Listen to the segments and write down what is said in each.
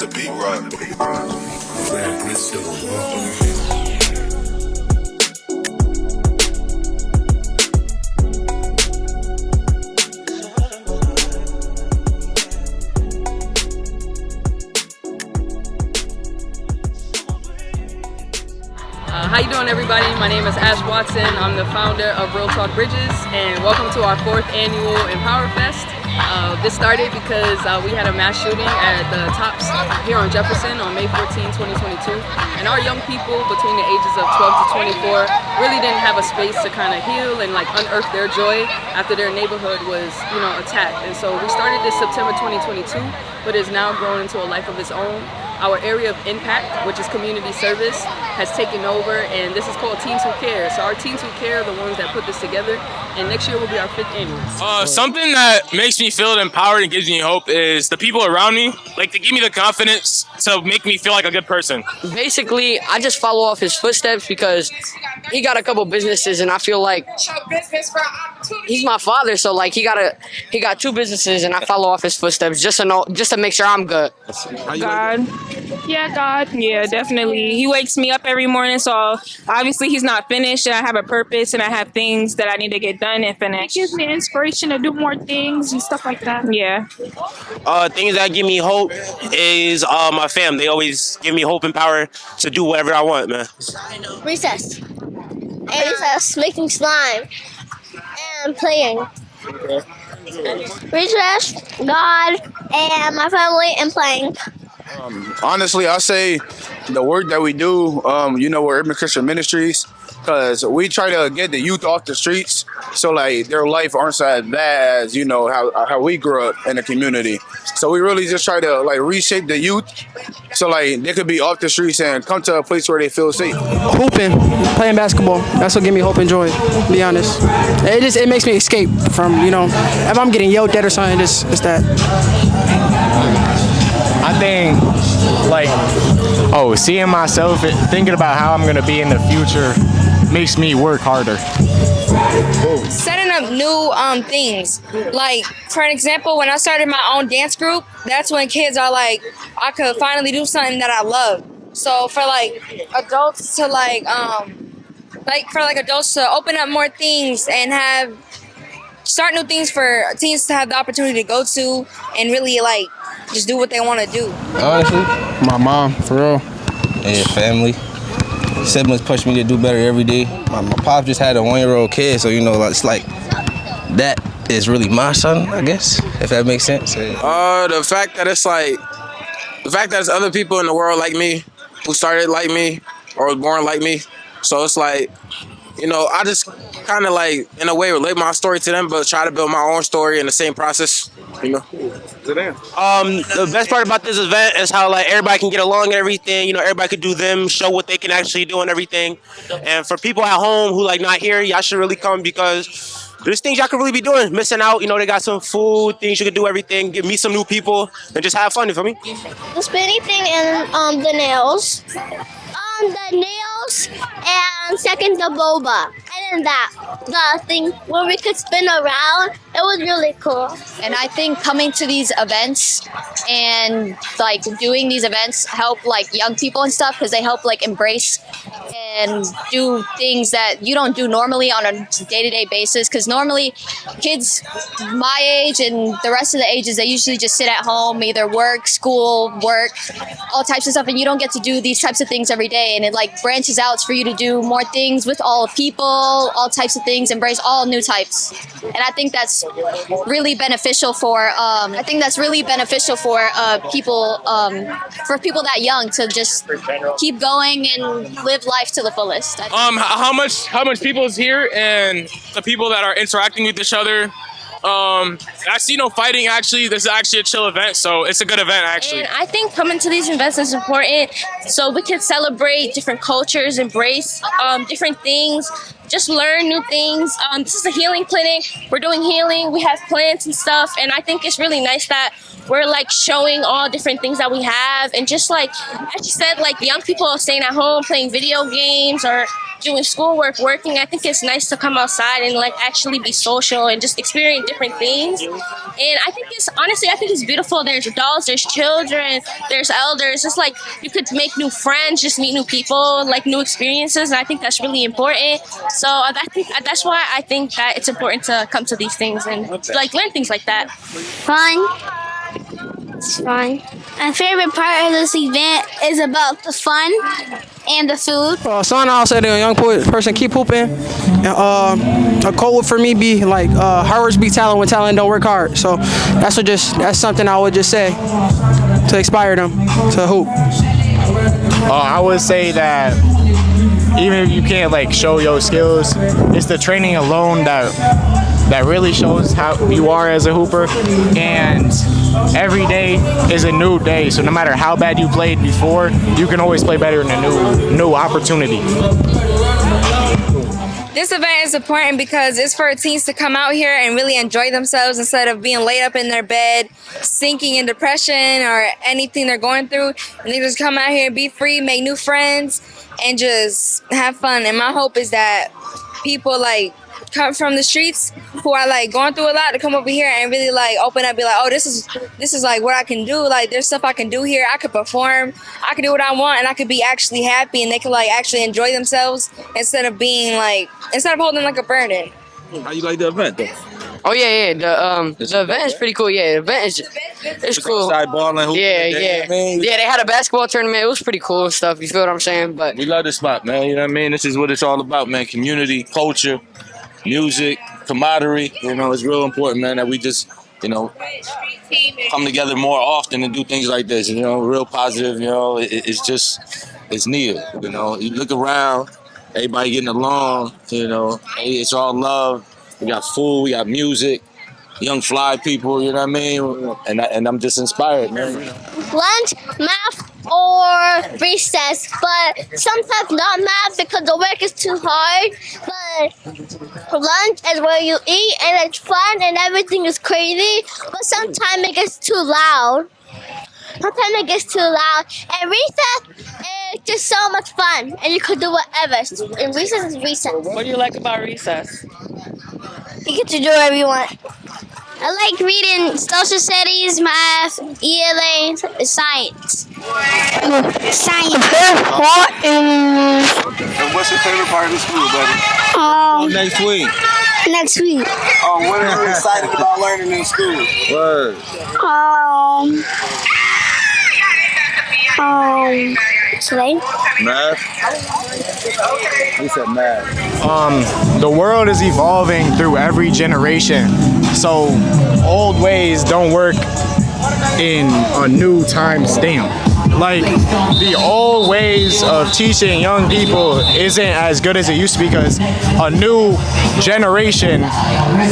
the beat rock. How you doing, everybody? My name is Ash Watson. I'm the founder of Real Talk Bridges, and welcome to our 4th annual EmpowerFest. This started because we had a mass shooting at the Tops here on Jefferson on May 14, 2022, and our young people between the ages of 12 to 24 really didn't have a space to kind of heal and like unearth their joy after their neighborhood was, attacked. And so we started this September 2022, but it's now grown into a life of its own. Our area of impact, which is community service, has taken over, and this is called Teens Who Care. So our Teens Who Care are the ones that put this together, and next year will be our 5th annual. Something that makes me feel empowered and gives me hope is the people around me. Like, they give me the confidence to make me feel like a good person. Basically, I just follow off his footsteps because he got a couple businesses, and I feel like he's my father. So like he got 2 businesses, and I follow off his footsteps just to make sure I'm good. God. Yeah, God. Yeah, definitely. He wakes me up every morning, so obviously he's not finished, and I have a purpose, and I have things that I need to get done and finish. It gives me inspiration to do more things and stuff like that. Yeah. Things that give me hope is my fam. They always give me hope and power to do whatever I want, man. Recess. Making slime. And playing. Recess, God, and my family, and playing. Honestly, I say the work that we do, we're Urban Christian Ministries, because we try to get the youth off the streets, so like their life aren't so as bad as how we grew up in the community. So we really just try to like reshape the youth, so like they could be off the streets and come to a place where they feel safe. Hooping, playing basketball. That's what gives me hope and joy. To be honest, it makes me escape from if I'm getting yelled at or something. It's that. I think, seeing myself, thinking about how I'm going to be in the future makes me work harder. Setting up new things. Like, for an example, when I started my own dance group, that's when kids are like, I could finally do something that I love. So for adults to adults to open up more things and start new things for teens to have the opportunity to go to and really just do what they want to do. Honestly, my mom, for real. And family. Siblings push me to do better every day. My pop just had a 1-year-old kid, so it's like that is really my son, I guess, if that makes sense. The fact that there's other people in the world like me who started like me or was born like me. So it's like, I just kind of in a way relate my story to them, but try to build my own story in the same process. The best part about this event is how everybody can get along and everything. Everybody could do them, show what they can actually do and everything. And for people at home who not here, y'all should really come because there's things y'all could really be doing, missing out. They got some food, things you could do, everything. Meet some new people and just have fun. You feel me? The spinny thing and the nails. The nails and second the boba. And then the thing where we could spin around, it was really cool. And I think coming to these events and doing these events help young people and stuff because they help embrace and do things that you don't do normally on a day-to-day basis, because normally kids my age and the rest of the ages, they usually just sit at home, either work, school, all types of stuff, and you don't get to do these types of things every day, and it branches out for you to do more things with all people, all types of things, embrace all new types. And I think that's really beneficial for people that young to just keep going and live life to the fullest. How much people is here and the people that are interacting with each other. I see no fighting, actually. This is actually a chill event, so it's a good event, actually. And I think coming to these events is important so we can celebrate different cultures, embrace different things, just learn new things. This is a healing clinic. We're doing healing. We have plants and stuff, and I think it's really nice that we're like showing all different things that we have, and just like as you said, like young people are staying at home playing video games or doing schoolwork, working. I think it's nice to come outside and like actually be social and just experience different things. And I think it's beautiful. There's adults, there's children, there's elders. It's like you could make new friends, just meet new people, like new experiences. And I think that's really important. So that's why I think that it's important to come to these things and like learn things like that. Fun. It's fun. My favorite part of this event is about the fun and the food. Son, I'll say to a young person, keep hooping. And, a quote would for me be like, hard work beats talent when talent don't work hard. So that's something I would just say to inspire them to hoop. I would say that even if you can't like show your skills, it's the training alone that really shows how you are as a hooper. And every day is a new day, so no matter how bad you played before, you can always play better in a new opportunity. This event is important because it's for teens to come out here and really enjoy themselves instead of being laid up in their bed, sinking in depression or anything they're going through. And they just come out here and be free, make new friends, and just have fun. And my hope is that people like come from the streets who are like going through a lot to come over here and really like open up, be like, oh, this is like what I can do. Like there's stuff I can do here. I could perform. I can do what I want, and I could be actually happy, and they can like actually enjoy themselves instead of holding like a burden. How you like the event though? Oh yeah. The event is pretty cool. Yeah, the event is cool. Yeah. They had a basketball tournament. It was pretty cool stuff. You feel what I'm saying? But we love this spot, man. You know what I mean? This is what it's all about, man. Community, culture, music, camaraderie. You know, it's real important, man, that we just, you know, come together more often and do things like this. You know, real positive. You know, it's needed. You know, you look around, everybody getting along. You know, it's all love. We got food, we got music, young fly people. You know what I mean? And I'm just inspired, man. Lunch, math, or recess, but sometimes not math because the work is too hard. But lunch is where you eat and it's fun and everything is crazy. But sometimes it gets too loud. And recess is just so much fun, and you could do whatever. And recess is recess. What do you like about recess? You get to do whatever you want. I like reading social studies, math, ELA, science. Science. And what's your favorite part of the school, buddy? Next week. Next week. Oh, what are you excited about learning in school? Word. Today? Math? He said math. The world is evolving through every generation, so old ways don't work in a new time stamp. Like the old ways of teaching young people isn't as good as it used to be because a new generation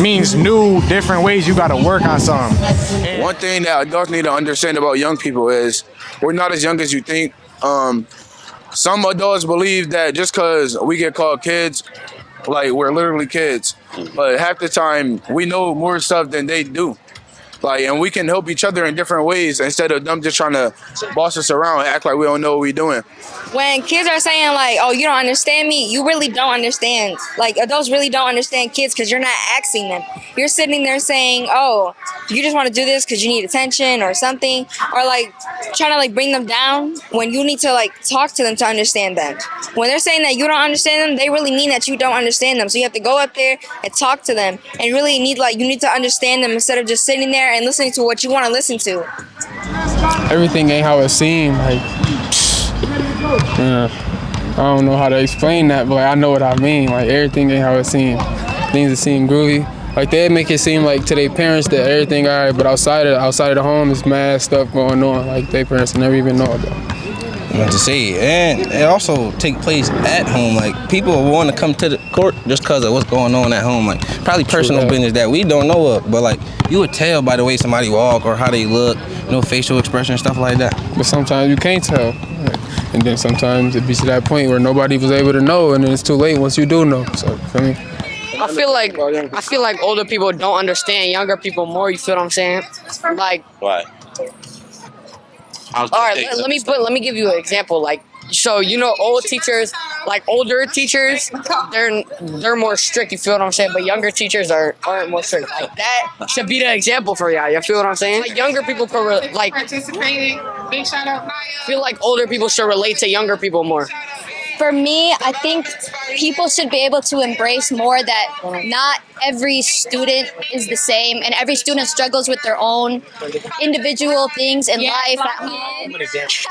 means new different ways you gotta work on something. One thing that adults need to understand about young people is we're not as young as you think. Some adults believe that just because we get called kids, like we're literally kids, but half the time we know more stuff than they do. Like, and we can help each other in different ways instead of them just trying to boss us around and act like we don't know what we're doing. When kids are saying like, oh, you don't understand me, you really don't understand. Like adults really don't understand kids because you're not asking them. You're sitting there saying, oh, you just want to do this because you need attention or something, or like trying to like bring them down when you need to like talk to them to understand them. When they're saying that you don't understand them, they really mean that you don't understand them. So you have to go up there and talk to them and really you need to understand them instead of just sitting there and listening to what you want to listen to. Everything ain't how it seemed. Like, I don't know how to explain that, but I know what I mean. Like, everything ain't how it seemed. Things that seem groovy. Like, they make it seem like to their parents that everything all right, but outside of the home, is mad stuff going on. Like, their parents never even know about. To say, and it also take place at home. Like people want to come to the court just because of what's going on at home. Like probably personal business that we don't know of, but like you would tell by the way somebody walk or how they look, facial expression, stuff like that. But sometimes you can't tell. And then sometimes it be to that point where nobody was able to know, and then it's too late once you do know. So, feel me? I feel like older people don't understand younger people more. You feel what I'm saying? Like, Why? all right, let me give you an example. Like, so older teachers, they're more strict. You feel what I'm saying? But younger teachers aren't more strict. Like that should be the example for y'all. You feel what I'm saying? Like younger people could feel like older people should relate to younger people more. For me, I think people should be able to embrace more that not every student is the same and every student struggles with their own individual things in life, at home,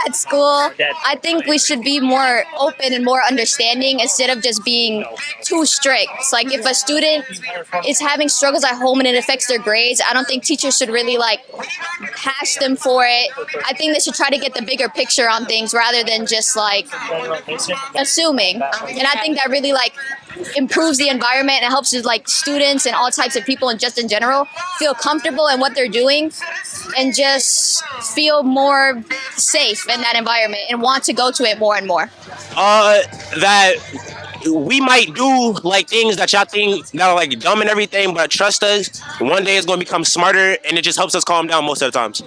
at school. I think we should be more open and more understanding instead of just being too strict. It's like if a student is having struggles at home and it affects their grades, I don't think teachers should really hash them for it. I think they should try to get the bigger picture on things rather than just assuming. And I think that really improves the environment and helps students and all types of people and just in general feel comfortable in what they're doing and just feel more safe in that environment and want to go to it more and more. That we might do things that y'all think that are dumb and everything, but trust us, one day it's gonna become smarter, and it just helps us calm down most of the times.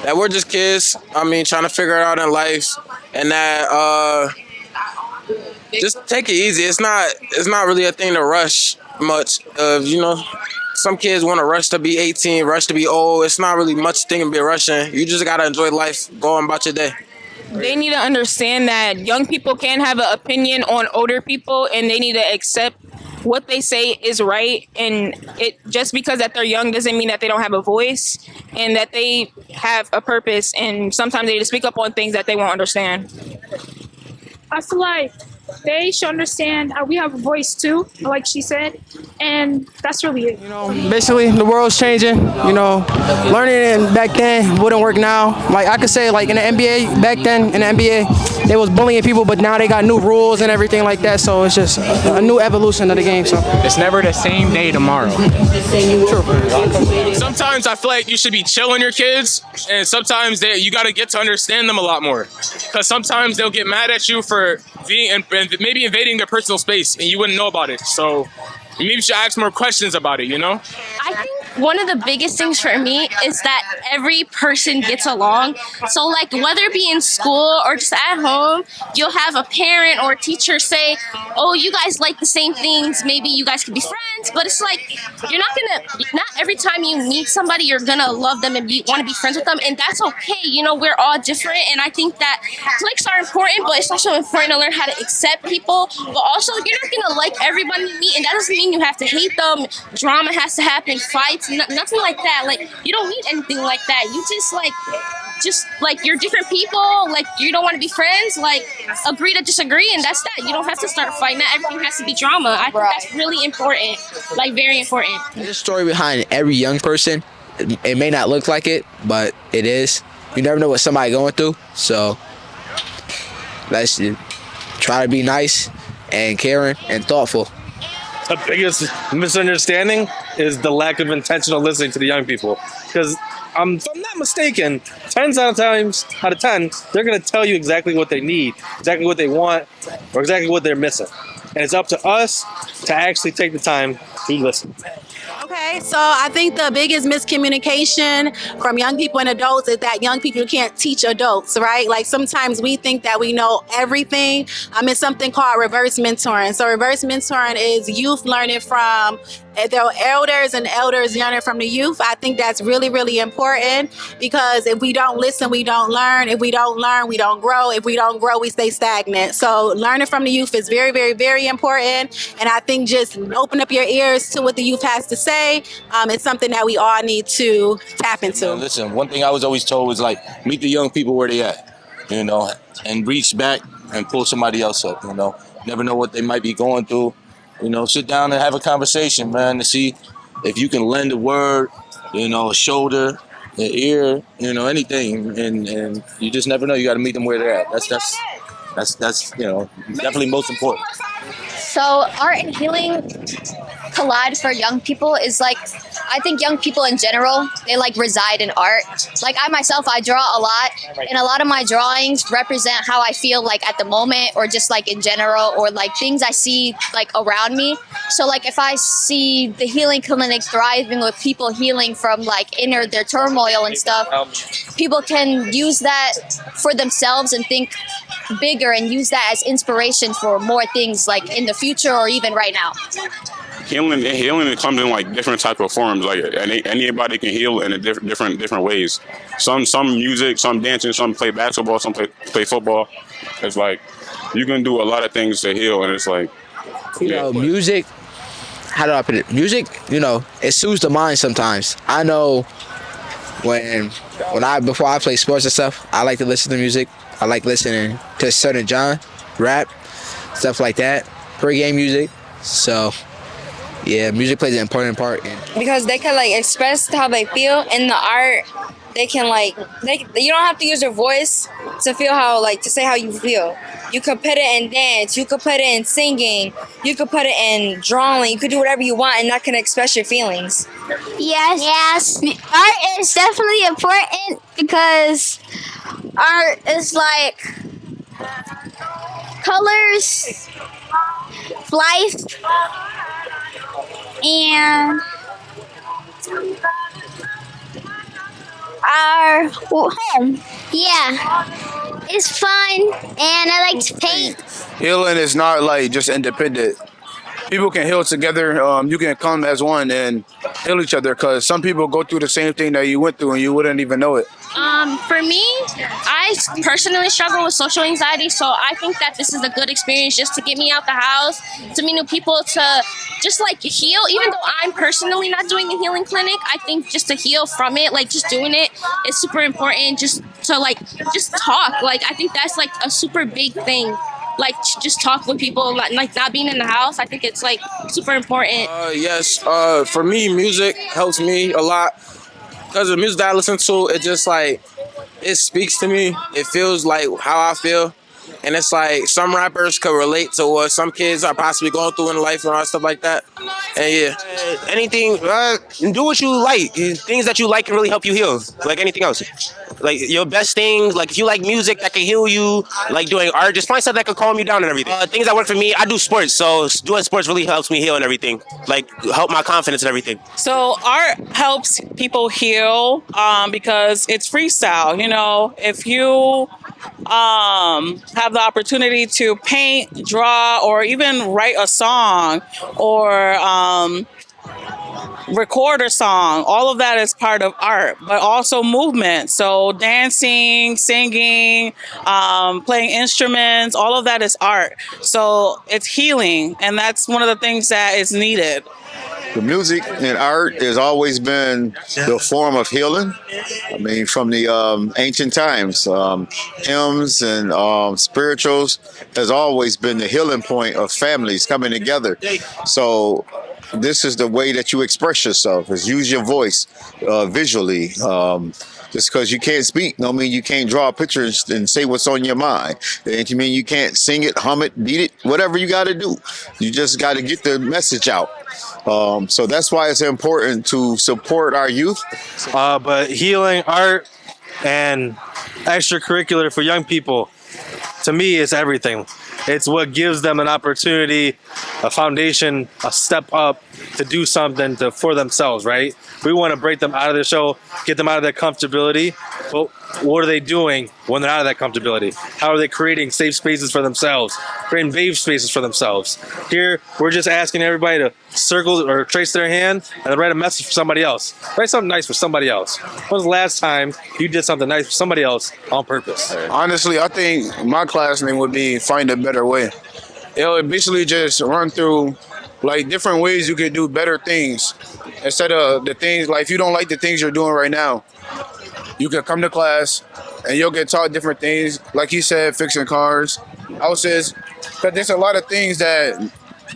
That we're just kids. Trying to figure it out in life, and that just take it easy. It's not really a thing to rush much. Some kids want to rush to be 18, rush to be old. It's not really much thing to be rushing. You just gotta enjoy life, go on about your day. They need to understand that young people can have an opinion on older people, and they need to accept what they say is right. And it just because that they're young doesn't mean that they don't have a voice and that they have a purpose. And sometimes they need to speak up on things that they won't understand. I feel like they should understand we have a voice too, like she said, and that's really it. Basically, the world's changing. Learning it back then wouldn't work now. I could say, in the NBA back then, in the NBA, they was bullying people, but now they got new rules and everything like that. So it's just a new evolution of the game. So it's never the same day tomorrow. Sometimes I feel like you should be chilling your kids, and sometimes you got to get to understand them a lot more. Because sometimes they'll get mad at you for being and maybe invading their personal space, and you wouldn't know about it. So maybe you should ask more questions about it, I think one of the biggest things for me is that every person gets along. So whether it be in school or just at home, you'll have a parent or a teacher say, oh, you guys like the same things, maybe you guys could be friends, but it's not every time you meet somebody you're gonna love them and want to be friends with them, and that's okay. We're all different, and I think that cliques are important, but it's also important to learn how to accept people, but also you're not gonna like everybody you meet, and that doesn't mean you have to hate them. Drama has to happen, fights, nothing like that. You don't need anything like that. You just you're different people. You don't want to be friends. Agree to disagree, and that's that. You don't have to start fighting. Not everything has to be drama. I think that's really important. Very important. There's a story behind every young person. It may not look like it, but it is. You never know what somebody's going through. So let's try to be nice and caring and thoughtful. The biggest misunderstanding is the lack of intentional listening to the young people. Because if I'm not mistaken, 10 out of 10, they're going to tell you exactly what they need, exactly what they want, or exactly what they're missing. And it's up to us to actually take the time to listen. Okay, so I think the biggest miscommunication from young people and adults is that young people can't teach adults, right? Sometimes we think that we know everything. It's something called reverse mentoring. So reverse mentoring is youth learning from their elders and elders learning from the youth. I think that's really, really important because if we don't listen, we don't learn. If we don't learn, we don't grow. If we don't grow, we stay stagnant. So learning from the youth is very, very, very important. And I think just open up your ears to what the youth has to say. It's something that we all need to tap into. Listen, one thing I was always told was meet the young people where they at, and reach back and pull somebody else up, Never know what they might be going through. Sit down and have a conversation, man, to see if you can lend a word, a shoulder, an ear, anything. And you just never know. You got to meet them where they're at. That's definitely most important. So art and healing collide for young people is like, I think young people in general, they like reside in art. Like I myself, I draw a lot, and a lot of my drawings represent how I feel like at the moment, or just like in general, or like things I see like around me. So like if I see the healing clinic thriving with people healing from like their turmoil and stuff, people can use that for themselves and think bigger and use that as inspiration for more things like in the future or even right now. Healing comes in like different type of forms. Like anybody can heal in a different ways. Some music, some dancing, some play basketball, some play football. It's like you can do a lot of things to heal, and it's like music. How do I put it? Music, it soothes the mind sometimes. I know before I play sports and stuff, I like to listen to music. I like listening to certain genre, rap, stuff like that, pre-game music. So, yeah, music plays an important part. Because they can like express how they feel in the art. They can you don't have to use your voice to feel to say how you feel. You could put it in dance, you could put it in singing, you could put it in drawing, you could do whatever you want, and that can express your feelings. Yes. Art is definitely important because art is like colors, life, and our home. Yeah. It's fun, and I like to paint. Healing is not like just independent. People can heal together. You can come as one and heal each other, because some people go through the same thing that you went through and you wouldn't even know it. For me, I personally struggle with social anxiety, so I think that this is a good experience just to get me out the house, to meet new people, to just like heal. Even though I'm personally not doing a healing clinic, I think just to heal from it, like just doing it is super important. Just to just talk. Like I think that's like a super big thing. Like just talk with people, like not being in the house. I think it's like super important. Yes. For me, music helps me a lot. Because the music that I listen to, it just it speaks to me. It feels like how I feel. And it's like some rappers could relate to what some kids are possibly going through in life and all that stuff like that. And yeah. Anything, do what you like. Things that you like can really help you heal, like anything else. Like your best things, like if you like music that can heal you, like doing art, just find something that can calm you down and everything. Things that work for me, I do sports, so doing sports really helps me heal and everything. Like help my confidence and everything. So art helps people heal because it's freestyle. If you have the opportunity to paint, draw, or even write a song or record a song, all of that is part of art, but also movement. So dancing, singing, playing instruments, all of that is art. So it's healing, and that's one of the things that is needed. The music and art has always been the form of healing. I mean, from the ancient times, hymns and spirituals has always been the healing point of families coming together. So this is the way that you express yourself, is use your voice visually. Just because you can't speak don't mean you can't draw pictures and say what's on your mind. It mean you can't sing it, hum it, beat it, whatever you got to do. You just got to get the message out. So that's why it's important to support our youth. But healing, art, and extracurricular for young people, to me, is everything. It's what gives them an opportunity, a foundation, a step up to do something for themselves, right? We want to break them out of their show, get them out of their comfortability. But what are they doing when they're out of that comfortability? How are they creating safe spaces for themselves, creating safe spaces for themselves? Here, we're just asking everybody to circle or trace their hand and then write a message for somebody else. Write something nice for somebody else. When was the last time you did something nice for somebody else on purpose? Honestly, I think my class name would be Find a Better Way. It would basically just run through like different ways you can do better things instead of the things, like if you don't like the things you're doing right now, you can come to class and you'll get taught different things. Like he said, fixing cars, houses, because there's a lot of things that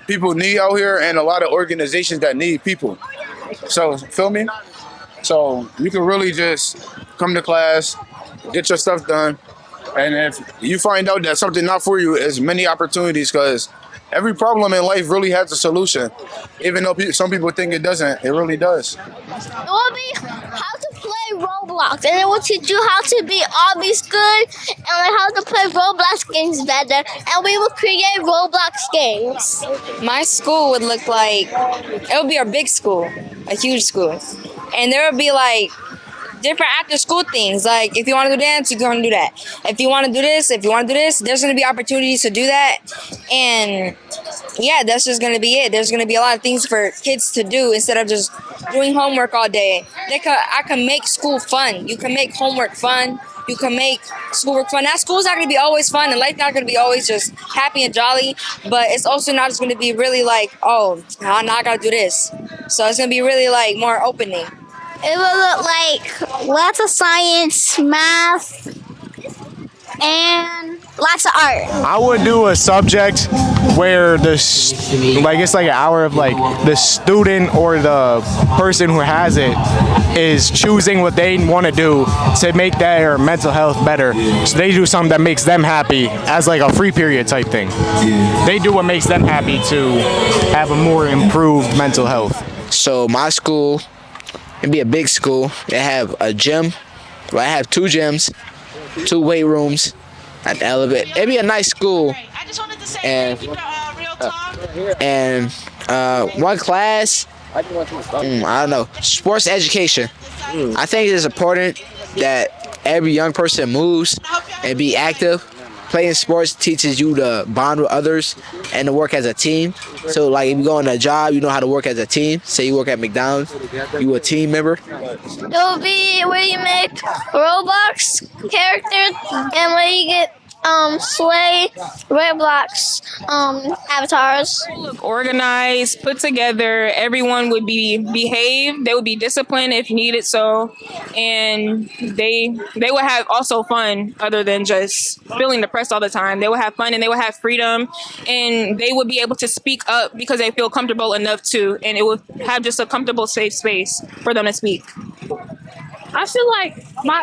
people need out here and a lot of organizations that need people. So, feel me? So you can really just come to class, get your stuff done. And if you find out that something not for you, there's many opportunities, because every problem in life really has a solution. Even though some people think it doesn't, it really does. It will be how to play Roblox, and it will teach you how to be always good and like how to play Roblox games better. And we will create Roblox games. My school would look like, it would be a big school, a huge school. And there would be like different after school things. Like if you want to do dance, you're going to do that. If you want to do this, there's going to be opportunities to do that. And yeah, that's just going to be it. There's going to be a lot of things for kids to do instead of just doing homework all day. I can make school fun. You can make homework fun. You can make schoolwork fun. Now, school's not going to be always fun, and life's not going to be always just happy and jolly, but it's also not just going to be really like, oh, now I got to do this. So it's going to be really like more opening. It will look like lots of science, math, and lots of art. I would do a subject where it's like an hour of like the student or the person who has it is choosing what they want to do to make their mental health better. So they do something that makes them happy as like a free period type thing. They do what makes them happy to have a more improved mental health. So my school, it'd be a big school. They have a gym. Well, I have 2 gyms, 2 weight rooms at the elevator. It'd be a nice school. And one class, I don't know, sports education. I think it is important that every young person moves and be active. Playing sports teaches you to bond with others and to work as a team. So like if you go on a job, you know how to work as a team. Say you work at McDonald's, you a team member. It will be where you make Roblox characters and where you get Slay, Roblox avatars. Organized, put together. Everyone would be behaved. They would be disciplined if needed so, and they would have also fun other than just feeling depressed all the time. They would have fun and they would have freedom, and they would be able to speak up because they feel comfortable enough to, and it would have just a comfortable, safe space for them to speak. I feel like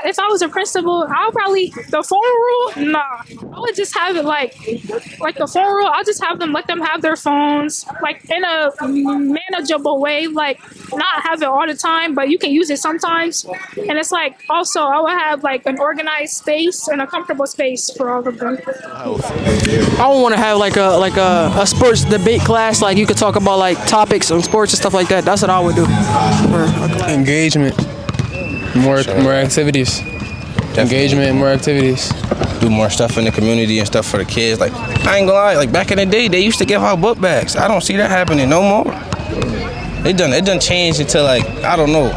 if I was a principal, I'll probably, the phone rule, nah. I would just have it like the phone rule, I'll just have them, let them have their phones, like in a manageable way, like not have it all the time, but you can use it sometimes. And it's like, also, I would have like an organized space and a comfortable space for all of them. I would want to have like a sports debate class, like you could talk about like topics on sports and stuff like that. That's what I would do. Engagement. More activities. Engagement and more activities. Do more stuff in the community and stuff for the kids. Like, I ain't gonna lie, like back in the day, they used to give out book bags. I don't see that happening no more. It done changed into like, I don't know,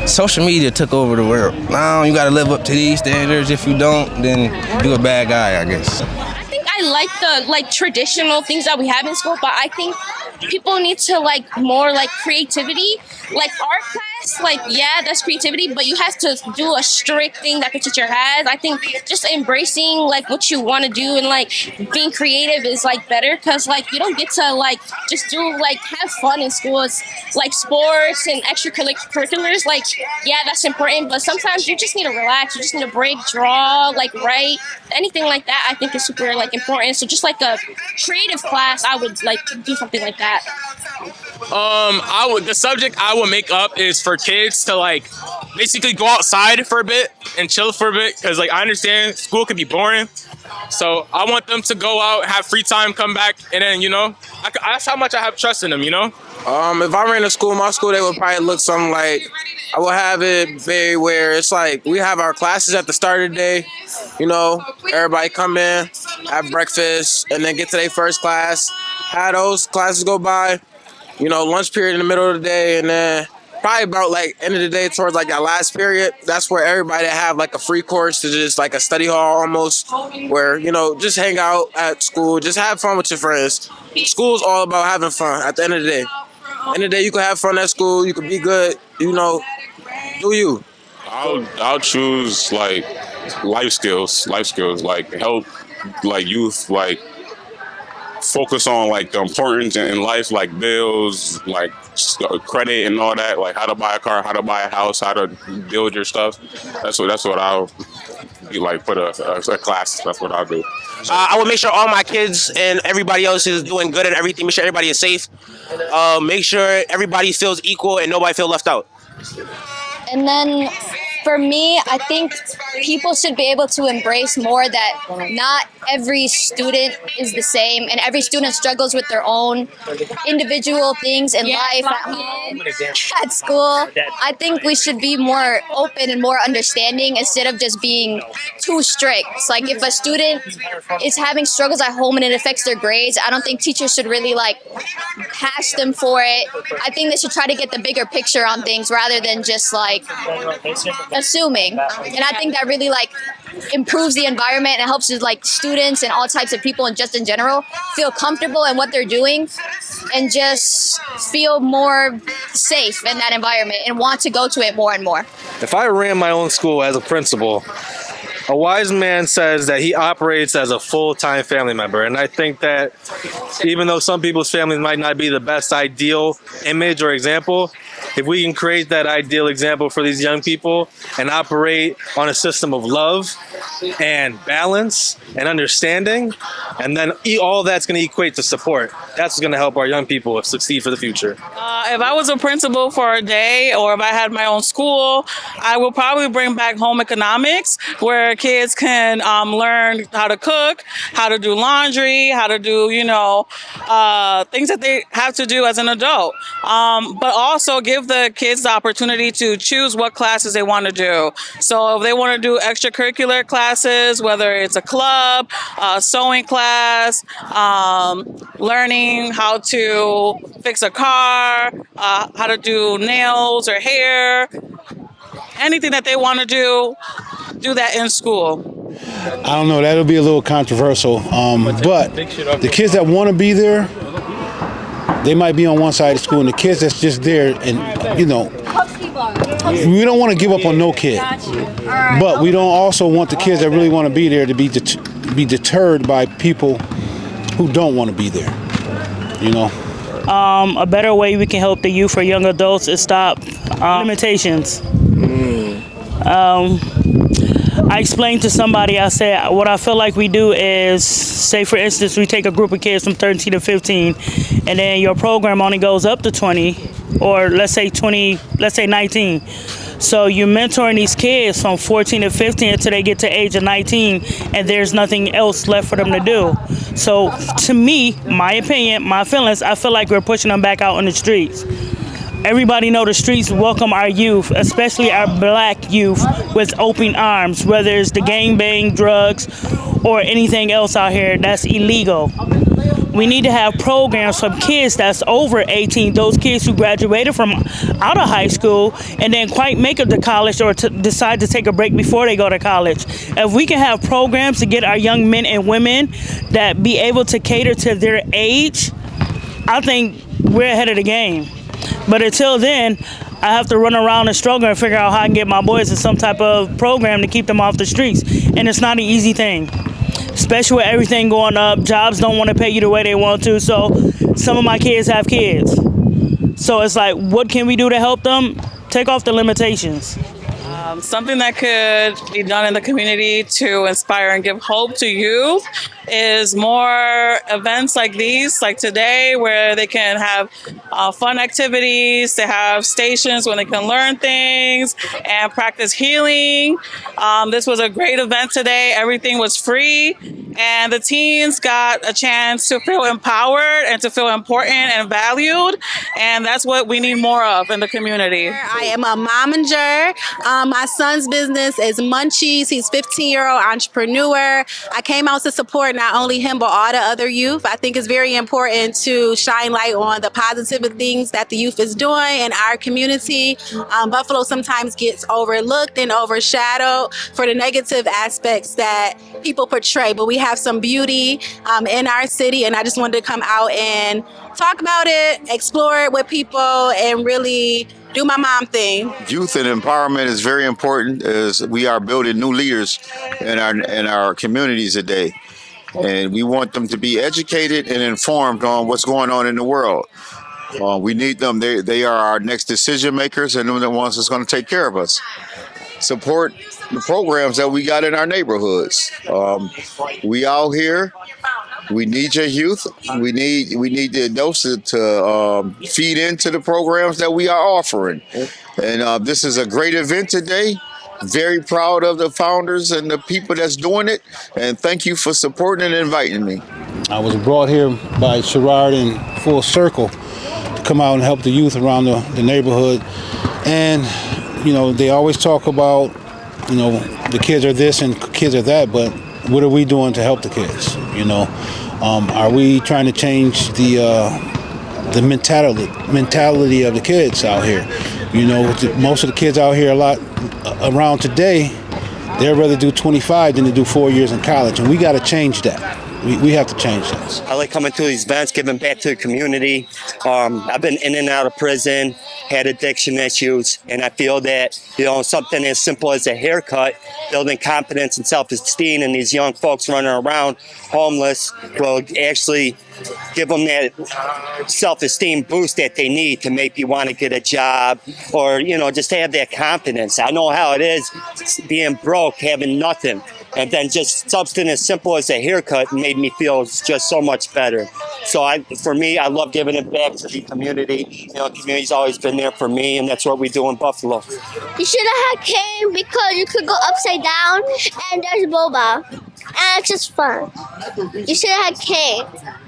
social media took over the world. Now you gotta live up to these standards. If you don't, then you're a bad guy, I guess. I think I like the traditional things that we have in school, but I think people need to like more like creativity. Like art class, like yeah, that's creativity, but you have to do a strict thing that the teacher has. I think just embracing like what you want to do and like being creative is like better, because like you don't get to like just do like have fun in school. It's like sports and extracurriculars, like yeah, that's important, but sometimes you just need to relax. You just need to break, draw, like write, anything like that. I think is super like important. So just like a creative class, I would like do something like that. The subject I would make up is for kids to like basically go outside for a bit and chill for a bit, because like I understand school can be boring, so I want them to go out, have free time, come back, and then that's how much I have trust in them. If I ran a school, my school, they would probably look something like, I will have it very where it's like we have our classes at the start of the day, everybody come in, have breakfast, and then get to their first class, have those classes go by, lunch period in the middle of the day, and then probably about like end of the day towards like that last period, that's where everybody have like a free course to just like a study hall almost, where, just hang out at school, just have fun with your friends. School's all about having fun at the end of the day. End of the day, you can have fun at school, you can be good, do you. I'll choose like life skills, like help like youth, like focus on like the importance in life, like bills, like credit and all that, like how to buy a car, how to buy a house, how to build your stuff. That's what I'll like put a class. That's what I'll do. I will make sure all my kids and everybody else is doing good and everything. Make sure everybody is safe. Make sure everybody feels equal and nobody feels left out. And then for me, I think people should be able to embrace more that not every student is the same and every student struggles with their own individual things in life, at home, at school. I think we should be more open and more understanding instead of just being too strict. It's like if a student is having struggles at home and it affects their grades, I don't think teachers should really like hash them for it. I think they should try to get the bigger picture on things rather than just like assuming. And I think that really like improves the environment and helps like students and all types of people and just in general feel comfortable in what they're doing and just feel more safe in that environment and want to go to it more and more. If I ran my own school as a principal, a wise man says that he operates as a full-time family member. And I think that even though some people's families might not be the best ideal image or example, if we can create that ideal example for these young people and operate on a system of love and balance and understanding, and then all that's going to equate to support. That's going to help our young people succeed for the future. If I was a principal for a day or if I had my own school, I would probably bring back home economics where kids can learn how to cook, how to do laundry, how to do, things that they have to do as an adult. But also give the kids the opportunity to choose what classes they want to do. So if they want to do extracurricular classes, whether it's a club, a sewing class, learning how to fix a car, how to do nails or hair, anything that they want to do that in school. I don't know, that'll be a little controversial, but the kids that want to be there, they might be on one side of school, and the kids that's just there, and we don't want to give up on no kid, but we don't also want the kids that really want to be there to be deterred by people who don't want to be there, A better way we can help the youth or young adults is stop limitations. I explained to somebody, I said, what I feel like we do is, say for instance, we take a group of kids from 13 to 15, and then your program only goes up to 20, or let's say 19. So you're mentoring these kids from 14 to 15 until they get to age of 19, and there's nothing else left for them to do. So to me, my opinion, my feelings, I feel like we're pushing them back out on the streets. Everybody know the streets welcome our youth, especially our black youth, with open arms, whether it's the gangbang, drugs, or anything else out here that's illegal. We need to have programs for kids that's over 18, those kids who graduated from out of high school and then quite make it to college or to decide to take a break before they go to college. If we can have programs to get our young men and women that be able to cater to their age, I think we're ahead of the game. But until then, I have to run around and struggle and figure out how I can get my boys in some type of program to keep them off the streets. And it's not an easy thing, especially with everything going up. Jobs don't want to pay you the way they want to. So some of my kids have kids. So it's like, what can we do to help them? Take off the limitations. Something that could be done in the community to inspire and give hope to youth is more events like these, like today, where they can have fun activities, to have stations where they can learn things and practice healing. This was a great event today. Everything was free, and the teens got a chance to feel empowered and to feel important and valued, and that's what we need more of in the community. I am a momager. My son's business is Munchies. He's a 15-year-old entrepreneur. I came out to support not only him, but all the other youth. I think it's very important to shine light on the positive things that the youth is doing in our community. Buffalo sometimes gets overlooked and overshadowed for the negative aspects that people portray, but we have some beauty in our city, and I just wanted to come out and talk about it, explore it with people, and really do my mom thing. Youth and empowerment is very important, as we are building new leaders in our communities today. And we want them to be educated and informed on what's going on in the world. We need them. They are our next decision makers, and they're the ones that's going to take care of us. support the programs that we got in our neighborhoods. We out here. We need your youth. We need the adults to feed into the programs that we are offering. And this is a great event today. Very proud of the founders and the people that's doing it. And thank you for supporting and inviting me. I was brought here by Sherrod and Full Circle to come out and help the youth around the neighborhood. And, they always talk about, the kids are this and kids are that, but what are we doing to help the kids? Are we trying to change the mentality of the kids out here? Most of the kids out here around today, they'd rather do 25 than to do 4 years in college, and we got to change that. We have to change that. I like coming to these events, giving back to the community. I've been in and out of prison, had addiction issues, and I feel that, something as simple as a haircut, building confidence and self-esteem in these young folks running around homeless will actually give them that self-esteem boost that they need to make you want to get a job or, just to have that confidence. I know how it is being broke, having nothing. And then just something as simple as a haircut made me feel just so much better. So for me, I love giving it back to the community. The community's always been there for me, and that's what we do in Buffalo. You should have had cane because you could go upside down and there's boba. And it's just fun. You should have had cane.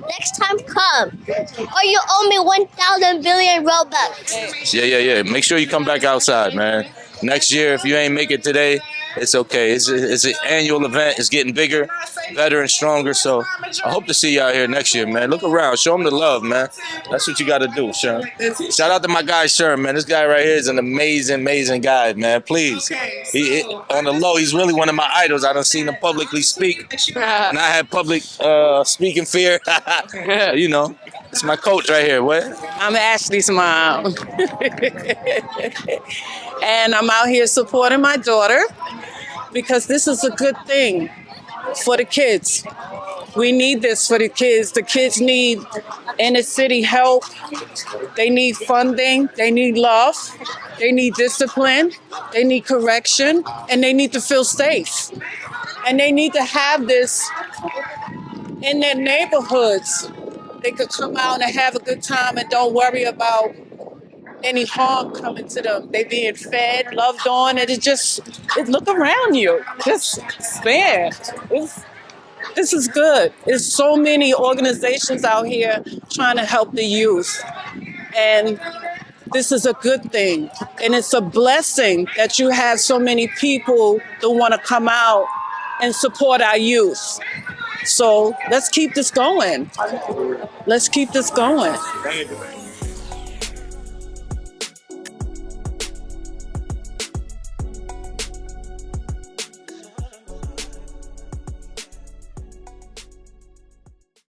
Next time come. Or you owe me 1,000 billion Robux. Yeah. Make sure you come back outside, man. Next year, if you ain't make it today, it's okay. It's an annual event. It's getting bigger, better, and stronger. So I hope to see you out here next year, man. Look around. Show them the love, man. That's what you got to do, Sherm. Shout out to my guy, Sherm, man. This guy right here is an amazing guy, man. Please. On the low, he's really one of my idols. I done seen him publicly speak. And I had public speaking fear. It's my coach right here. What? I'm Ashley's mom. And I'm out here supporting my daughter because this is a good thing for the kids. We need this for the kids. The kids need inner city help. They need funding. They need love. They need discipline. They need correction. And they need to feel safe. And they need to have this in their neighborhoods. They could come out and have a good time and don't worry about any harm coming to them. They being fed, loved on, and look around you. Just stand. This is good. There's so many organizations out here trying to help the youth. And this is a good thing. And it's a blessing that you have so many people that want to come out and support our youth. So let's keep this going. Let's keep this going.